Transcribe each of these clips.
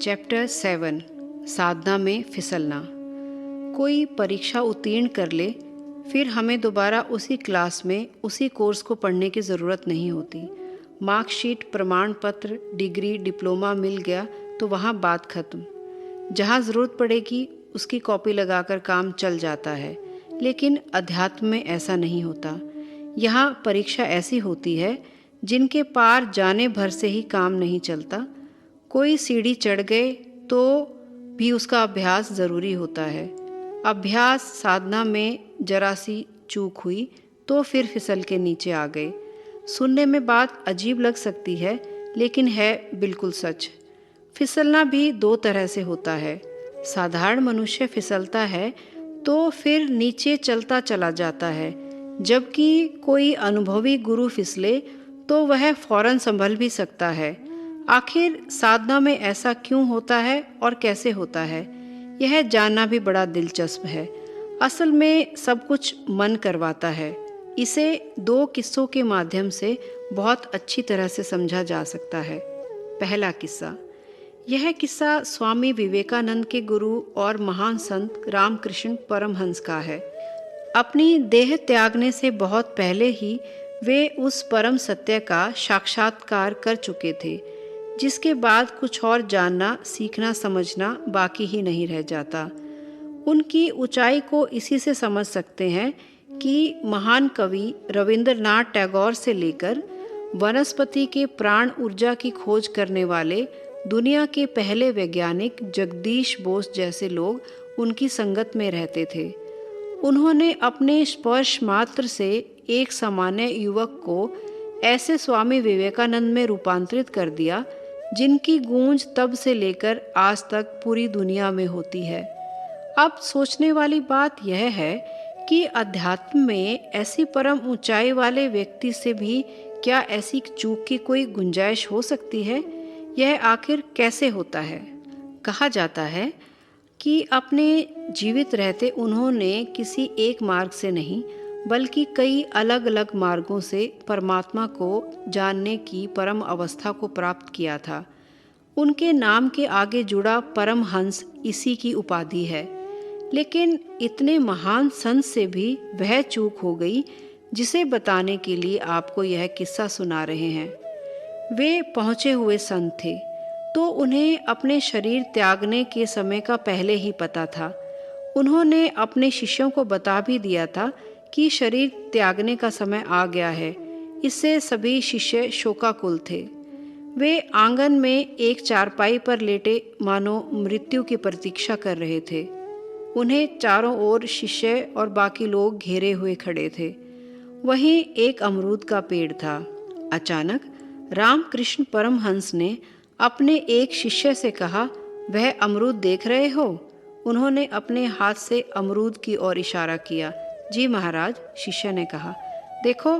Chapter 7 साधना में फिसलना। कोई परीक्षा उत्तीर्ण कर ले, फिर हमें दोबारा उसी क्लास में उसी कोर्स को पढ़ने की ज़रूरत नहीं होती। मार्कशीट, प्रमाण पत्र, डिग्री, डिप्लोमा मिल गया तो वहाँ बात ख़त्म। जहाँ ज़रूरत पड़ेगी उसकी कॉपी लगाकर काम चल जाता है। लेकिन अध्यात्म में ऐसा नहीं होता। यहाँ परीक्षा ऐसी होती है जिनके पार जाने भर से ही काम नहीं चलता। कोई सीढ़ी चढ़ गए तो भी उसका अभ्यास ज़रूरी होता है। अभ्यास साधना में जरा सी चूक हुई तो फिर फिसल के नीचे आ गए। सुनने में बात अजीब लग सकती है, लेकिन है बिल्कुल सच। फिसलना भी दो तरह से होता है। साधारण मनुष्य फिसलता है तो फिर नीचे चलता चला जाता है, जबकि कोई अनुभवी गुरु फिसले तो वह फौरन संभल भी सकता है। आखिर साधना में ऐसा क्यों होता है और कैसे होता है, यह जानना भी बड़ा दिलचस्प है। असल में सब कुछ मन करवाता है। इसे दो किस्सों के माध्यम से बहुत अच्छी तरह से समझा जा सकता है। पहला किस्सा। यह किस्सा स्वामी विवेकानंद के गुरु और महान संत रामकृष्ण परमहंस का है। अपनी देह त्यागने से बहुत पहले ही वे उस परम सत्य का साक्षात्कार कर चुके थे, जिसके बाद कुछ और जानना, सीखना, समझना बाकी ही नहीं रह जाता। उनकी ऊंचाई को इसी से समझ सकते हैं कि महान कवि रविंद्रनाथ टैगोर से लेकर वनस्पति के प्राण ऊर्जा की खोज करने वाले दुनिया के पहले वैज्ञानिक जगदीश बोस जैसे लोग उनकी संगत में रहते थे। उन्होंने अपने स्पर्श मात्र से एक सामान्य युवक को ऐसे स्वामी विवेकानंद में रूपांतरित कर दिया, जिनकी गूंज तब से लेकर आज तक पूरी दुनिया में होती है। अब सोचने वाली बात यह है कि अध्यात्म में ऐसी परम ऊंचाई वाले व्यक्ति से भी क्या ऐसी चूक की कोई गुंजाइश हो सकती है? यह आखिर कैसे होता है? कहा जाता है कि अपने जीवित रहते उन्होंने किसी एक मार्ग से नहीं, बल्कि कई अलग अलग मार्गों से परमात्मा को जानने की परम अवस्था को प्राप्त किया था। उनके नाम के आगे जुड़ा परमहंस इसी की उपाधि है। लेकिन इतने महान संत से भी वह चूक हो गई, जिसे बताने के लिए आपको यह किस्सा सुना रहे हैं। वे पहुँचे हुए संत थे, तो उन्हें अपने शरीर त्यागने के समय का पहले ही पता था। उन्होंने अपने शिष्यों को बता भी दिया था कि शरीर त्यागने का समय आ गया है। इससे सभी शिष्य शोकाकुल थे। वे आंगन में एक चारपाई पर लेटे मानो मृत्यु की प्रतीक्षा कर रहे थे। उन्हें चारों ओर शिष्य और बाकी लोग घेरे हुए खड़े थे। वहीं एक अमरूद का पेड़ था। अचानक रामकृष्ण परमहंस ने अपने एक शिष्य से कहा, वह अमरूद देख रहे हो? उन्होंने अपने हाथ से अमरूद की ओर इशारा किया। जी महाराज, शिष्य ने कहा। देखो,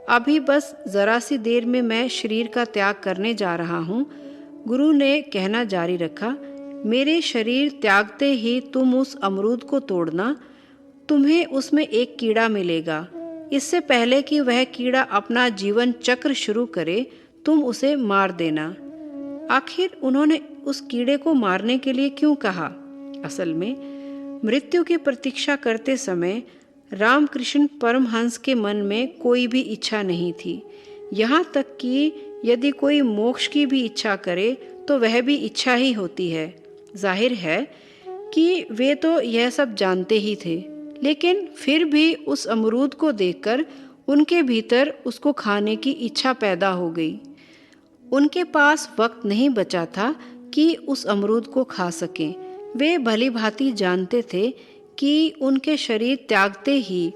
अभी बस जरा सी देर में मैं शरीर का त्याग करने जा रहा हूँ। गुरु ने कहना जारी रखा, मेरे शरीर त्यागते ही तुम उस अमरूद को तोड़ना, तुम्हें उसमें एक कीड़ा मिलेगा। इससे पहले कि वह कीड़ा अपना जीवन चक्र शुरू करे, तुम उसे मार देना। आखिर उन्होंने उस कीड़े को मारने के लिए क्यों कहा? असल में मृत्यु की प्रतीक्षा करते समय रामकृष्ण परमहंस के मन में कोई भी इच्छा नहीं थी। यहाँ तक कि यदि कोई मोक्ष की भी इच्छा करे तो वह भी इच्छा ही होती है। जाहिर है कि वे तो यह सब जानते ही थे, लेकिन फिर भी उस अमरूद को देखकर उनके भीतर उसको खाने की इच्छा पैदा हो गई। उनके पास वक्त नहीं बचा था कि उस अमरूद को खा सकें। वे भली भांति जानते थे कि उनके शरीर त्यागते ही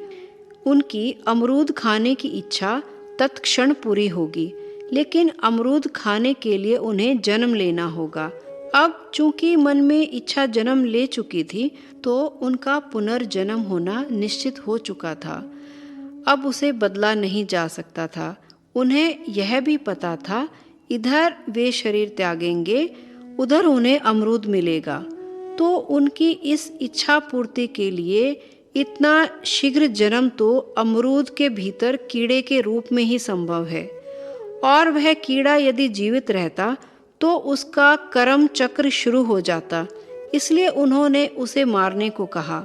उनकी अमरूद खाने की इच्छा तत्क्षण पूरी होगी, लेकिन अमरूद खाने के लिए उन्हें जन्म लेना होगा। अब चूंकि मन में इच्छा जन्म ले चुकी थी, तो उनका पुनर्जन्म होना निश्चित हो चुका था। अब उसे बदला नहीं जा सकता था। उन्हें यह भी पता था, इधर वे शरीर त्यागेंगे, उधर उन्हें अमरूद मिलेगा। तो उनकी इस इच्छा पूर्ति के लिए इतना शीघ्र जन्म तो अमरूद के भीतर कीड़े के रूप में ही संभव है। और वह कीड़ा यदि जीवित रहता तो उसका कर्म चक्र शुरू हो जाता, इसलिए उन्होंने उसे मारने को कहा।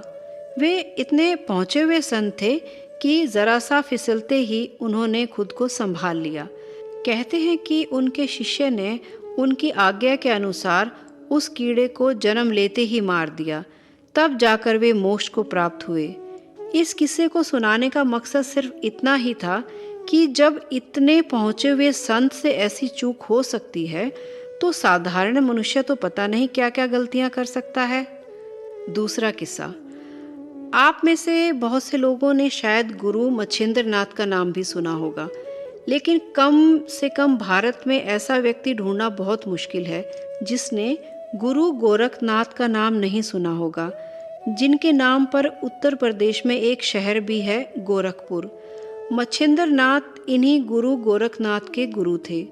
वे इतने पहुँचे हुए संत थे कि ज़रा सा फिसलते ही उन्होंने खुद को संभाल लिया। कहते हैं कि उनके शिष्य ने उनकी आज्ञा के अनुसार उस कीड़े को जन्म लेते ही मार दिया, तब जाकर वे मोक्ष को प्राप्त हुए। इस किस्से को सुनाने का मकसद सिर्फ इतना ही था कि जब इतने पहुँचे हुए संत से ऐसी चूक हो सकती है, तो साधारण मनुष्य तो पता नहीं क्या क्या गलतियाँ कर सकता है। दूसरा किस्सा, आप में से बहुत से लोगों ने शायद गुरु मच्छिंद्र नाथ का नाम भी सुना होगा, लेकिन कम से कम भारत में ऐसा व्यक्ति ढूंढना बहुत मुश्किल है जिसने गुरु गोरखनाथ का नाम नहीं सुना होगा, जिनके नाम पर उत्तर प्रदेश में एक शहर भी है, गोरखपुर। मच्छिंद्र नाथ इन्हीं गुरु गोरखनाथ के गुरु थे।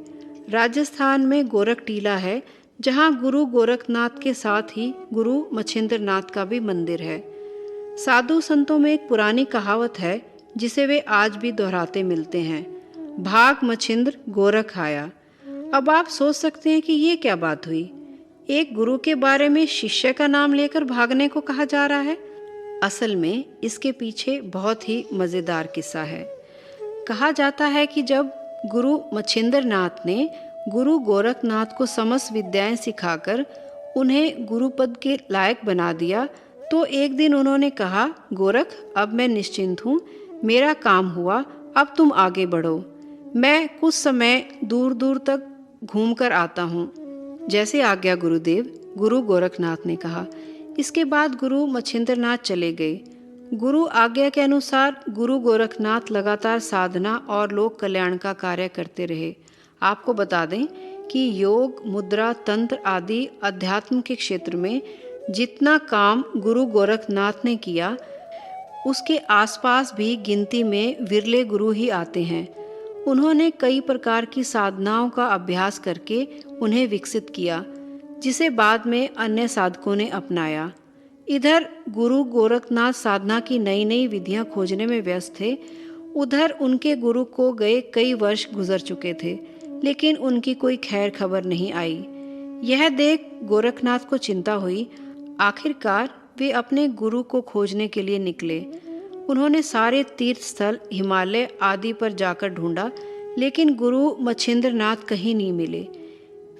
राजस्थान में गोरख टीला है, जहाँ गुरु गोरखनाथ के साथ ही गुरु मच्छिंद्र नाथ का भी मंदिर है। साधु संतों में एक पुरानी कहावत है जिसे वे आज भी दोहराते मिलते हैं, भाग मच्छिंद्र गोरख आया। अब आप सोच सकते हैं कि ये क्या बात हुई, एक गुरु के बारे में शिष्य का नाम लेकर भागने को कहा जा रहा है। असल में इसके पीछे बहुत ही मज़ेदार किस्सा है। कहा जाता है कि जब गुरु मच्छिंद्र नाथ ने गुरु गोरखनाथ को समस्त विद्याएं सिखाकर उन्हें गुरुपद के लायक बना दिया, तो एक दिन उन्होंने कहा, गोरख, अब मैं निश्चिंत हूँ, मेरा काम हुआ, अब तुम आगे बढ़ो, मैं कुछ समय दूर दूर तक घूम कर आता हूँ। जैसे आज्ञा गुरुदेव, गुरु गोरखनाथ ने कहा। इसके बाद गुरु मच्छिंद्र नाथ चले गए। गुरु आज्ञा के अनुसार गुरु गोरखनाथ लगातार साधना और लोक कल्याण का कार्य करते रहे। आपको बता दें कि योग, मुद्रा, तंत्र आदि अध्यात्म के क्षेत्र में जितना काम गुरु गोरखनाथ ने किया, उसके आसपास भी गिनती में विरले गुरु ही आते हैं। उन्होंने कई प्रकार की साधनाओं का अभ्यास करके उन्हें विकसित किया, जिसे बाद में अन्य साधकों ने अपनाया। इधर गुरु गोरखनाथ साधना की नई नई विधियां खोजने में व्यस्त थे, उधर उनके गुरु को गए कई वर्ष गुजर चुके थे, लेकिन उनकी कोई खैर खबर नहीं आई। यह देख गोरखनाथ को चिंता हुई। आखिरकार वे अपने गुरु को खोजने के लिए निकले। उन्होंने सारे तीर्थ स्थल, हिमालय आदि पर जाकर ढूंढा, लेकिन गुरु मच्छिंद्र नाथ कहीं नहीं मिले।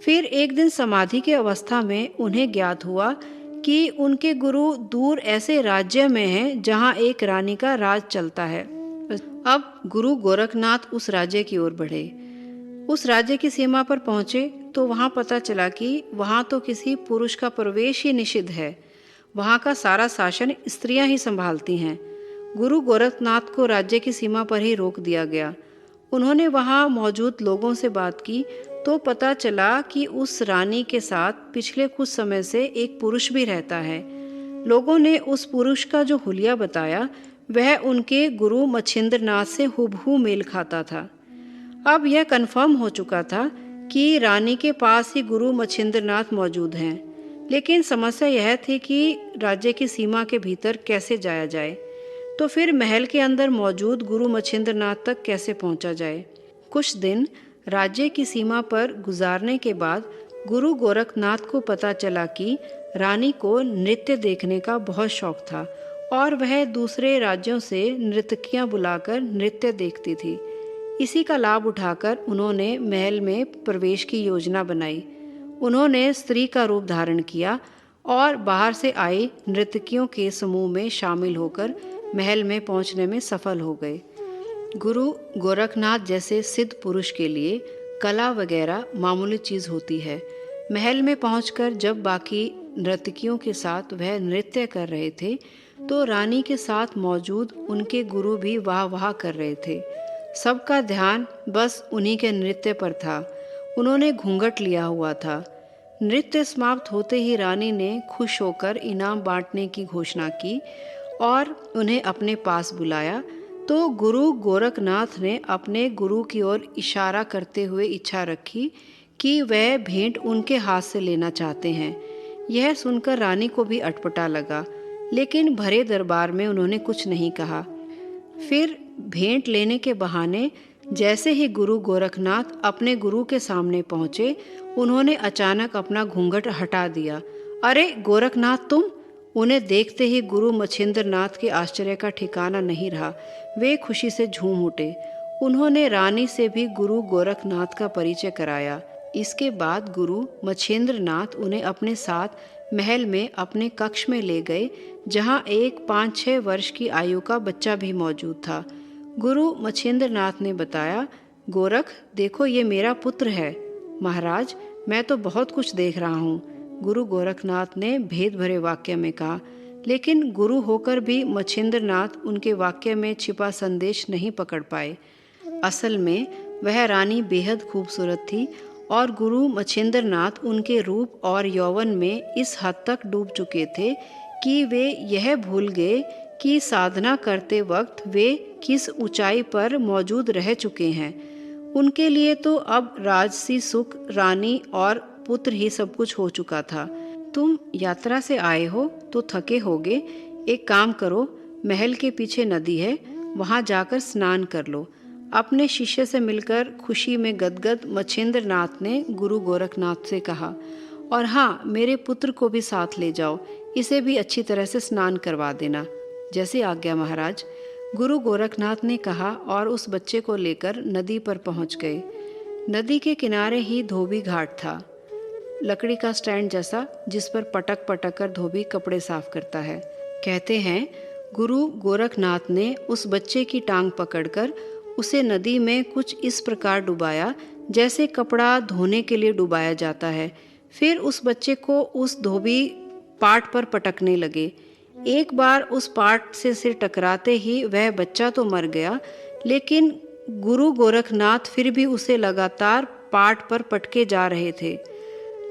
फिर एक दिन समाधि की अवस्था में उन्हें ज्ञात हुआ कि उनके गुरु दूर ऐसे राज्य में हैं जहां एक रानी का राज चलता है। अब गुरु गोरखनाथ उस राज्य की ओर बढ़े। उस राज्य की सीमा पर पहुंचे तो वहां पता चला कि वहां तो किसी पुरुष का प्रवेश ही निषिद्ध है। वहां का सारा शासन स्त्रियां ही संभालती हैं। गुरु गोरखनाथ को राज्य की सीमा पर ही रोक दिया गया। उन्होंने वहां मौजूद लोगों से बात की तो पता चला कि उस रानी के साथ पिछले कुछ समय से एक पुरुष भी रहता है। लोगों ने उस पुरुष का जो हुलिया बताया, वह उनके गुरु मच्छिंद्र नाथ से हुबहू मेल खाता था। अब यह कन्फर्म हो चुका था कि रानी के पास ही गुरु मच्छिंद्र नाथ मौजूद हैं, लेकिन समस्या यह थी कि राज्य की सीमा के भीतर कैसे जाया जाए, तो फिर महल के अंदर मौजूद गुरु मच्छिंद्र नाथ तक कैसे पहुंचा जाए। कुछ दिन राज्य की सीमा पर गुजारने के बाद गुरु गोरखनाथ को पता चला कि रानी को नृत्य देखने का बहुत शौक था और वह दूसरे राज्यों से नर्तकियां बुलाकर नृत्य देखती थी। इसी का लाभ उठाकर उन्होंने महल में प्रवेश की योजना बनाई। उन्होंने स्त्री का रूप धारण किया और बाहर से आई नर्तकियों के समूह में शामिल होकर महल में पहुंचने में सफल हो गए। गुरु गोरखनाथ जैसे सिद्ध पुरुष के लिए कला वगैरह मामूली चीज़ होती है। महल में पहुंचकर जब बाकी नर्तकियों के साथ वह नृत्य कर रहे थे, तो रानी के साथ मौजूद उनके गुरु भी वाह वाह कर रहे थे। सबका ध्यान बस उन्हीं के नृत्य पर था। उन्होंने घूंघट लिया हुआ था। नृत्य समाप्त होते ही रानी ने खुश होकर इनाम बांटने की घोषणा की और उन्हें अपने पास बुलाया, तो गुरु गोरखनाथ ने अपने गुरु की ओर इशारा करते हुए इच्छा रखी कि वह भेंट उनके हाथ से लेना चाहते हैं। यह सुनकर रानी को भी अटपटा लगा, लेकिन भरे दरबार में उन्होंने कुछ नहीं कहा। फिर भेंट लेने के बहाने जैसे ही गुरु गोरखनाथ अपने गुरु के सामने पहुंचे, उन्होंने अचानक अपना घूंघट हटा दिया। अरे गोरखनाथ तुम! उन्हें देखते ही गुरु मच्छिंद्रनाथ के आश्चर्य का ठिकाना नहीं रहा। वे खुशी से झूम उठे। उन्होंने रानी से भी गुरु गोरखनाथ का परिचय कराया। इसके बाद गुरु मच्छिंद्रनाथ उन्हें अपने साथ महल में अपने कक्ष में ले गए, जहां एक 5-6 वर्ष की आयु का बच्चा भी मौजूद था। गुरु मच्छिंद्रनाथ ने बताया, गोरख देखो ये मेरा पुत्र है। महाराज मैं तो बहुत कुछ देख रहा हूँ, गुरु गोरखनाथ ने भेद भरे वाक्य में कहा। लेकिन गुरु होकर भी मच्छिंद्रनाथ उनके वाक्य में छिपा संदेश नहीं पकड़ पाए। असल में वह रानी बेहद खूबसूरत थी और गुरु मच्छिंद्रनाथ उनके रूप और यौवन में इस हद तक डूब चुके थे कि वे यह भूल गए कि साधना करते वक्त वे किस ऊंचाई पर मौजूद रह चुके हैं। उनके लिए तो अब राजसी सुख, रानी और पुत्र ही सब कुछ हो चुका था। तुम यात्रा से आए हो तो थके होगे, एक काम करो, महल के पीछे नदी है, वहां जाकर स्नान कर लो। अपने शिष्य से मिलकर खुशी में गदगद मच्छिंद्रनाथ ने गुरु गोरखनाथ से कहा, और हाँ, मेरे पुत्र को भी साथ ले जाओ, इसे भी अच्छी तरह से स्नान करवा देना। जैसे आज्ञा महाराज, गुरु गोरखनाथ ने कहा और उस बच्चे को लेकर नदी पर पहुंच गए। नदी के किनारे ही धोबी घाट था, लकड़ी का स्टैंड जैसा, जिस पर पटक पटक कर धोबी कपड़े साफ करता है। कहते हैं गुरु गोरखनाथ ने उस बच्चे की टांग पकड़कर उसे नदी में कुछ इस प्रकार डुबाया जैसे कपड़ा धोने के लिए डुबाया जाता है। फिर उस बच्चे को उस धोबी पाट पर पटकने लगे। एक बार उस पाट से सिर टकराते ही वह बच्चा तो मर गया, लेकिन गुरु गोरखनाथ फिर भी उसे लगातार पाट पर पटके जा रहे थे।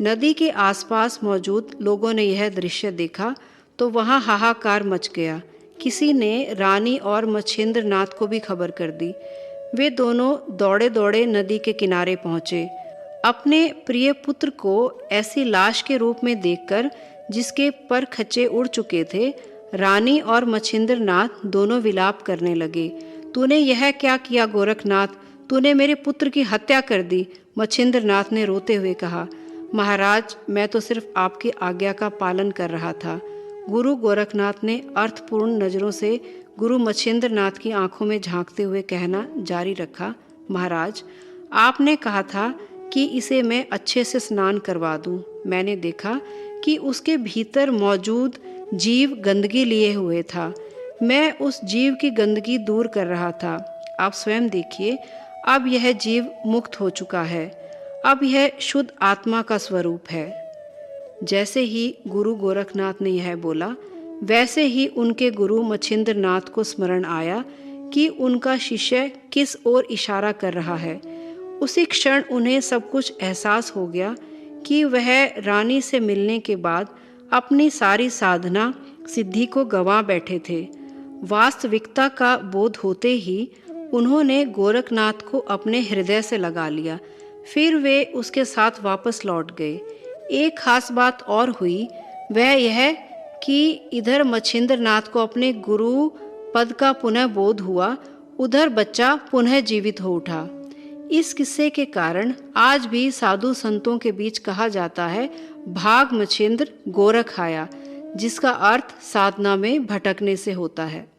नदी के आसपास मौजूद लोगों ने यह दृश्य देखा तो वहां हाहाकार मच गया। किसी ने रानी और मच्छिंद्रनाथ को भी खबर कर दी। वे दोनों दौड़े दौड़े नदी के किनारे पहुंचे। अपने प्रिय पुत्र को ऐसी लाश के रूप में देखकर, जिसके पर खच्चे उड़ चुके थे, रानी और मच्छिंद्रनाथ दोनों विलाप करने लगे। तूने यह क्या किया गोरखनाथ? तूने मेरे पुत्र की हत्या कर दी। मच्छिंद्रनाथ ने रोते हुए कहा, महाराज मैं तो सिर्फ आपकी आज्ञा का पालन कर रहा था। गुरु गोरखनाथ ने अर्थपूर्ण नज़रों से गुरु मच्छिंद्रनाथ की आंखों में झांकते हुए कहना जारी रखा, महाराज आपने कहा था कि इसे मैं अच्छे से स्नान करवा दूं। मैंने देखा कि उसके भीतर मौजूद जीव गंदगी लिए हुए था। मैं उस जीव की गंदगी दूर कर रहा था। आप स्वयं देखिए, अब यह जीव मुक्त हो चुका है। अब यह शुद्ध आत्मा का स्वरूप है। जैसे ही गुरु गोरखनाथ ने यह बोला, वैसे ही उनके गुरु मच्छिंद्रनाथ को स्मरण आया कि उनका शिष्य किस ओर इशारा कर रहा है। उसी क्षण उन्हें सब कुछ एहसास हो गया कि वह रानी से मिलने के बाद अपनी सारी साधना सिद्धि को गंवा बैठे थे। वास्तविकता का बोध होते ही उन्होंने गोरखनाथ को अपने हृदय से लगा लिया। फिर वे उसके साथ वापस लौट गए। एक खास बात और हुई, वह यह कि इधर मच्छिंद्रनाथ को अपने गुरु पद का पुनः बोध हुआ, उधर बच्चा पुनः जीवित हो उठा। इस किस्से के कारण आज भी साधु संतों के बीच कहा जाता है, भाग मच्छिंद्र गोरख आया, जिसका अर्थ साधना में भटकने से होता है।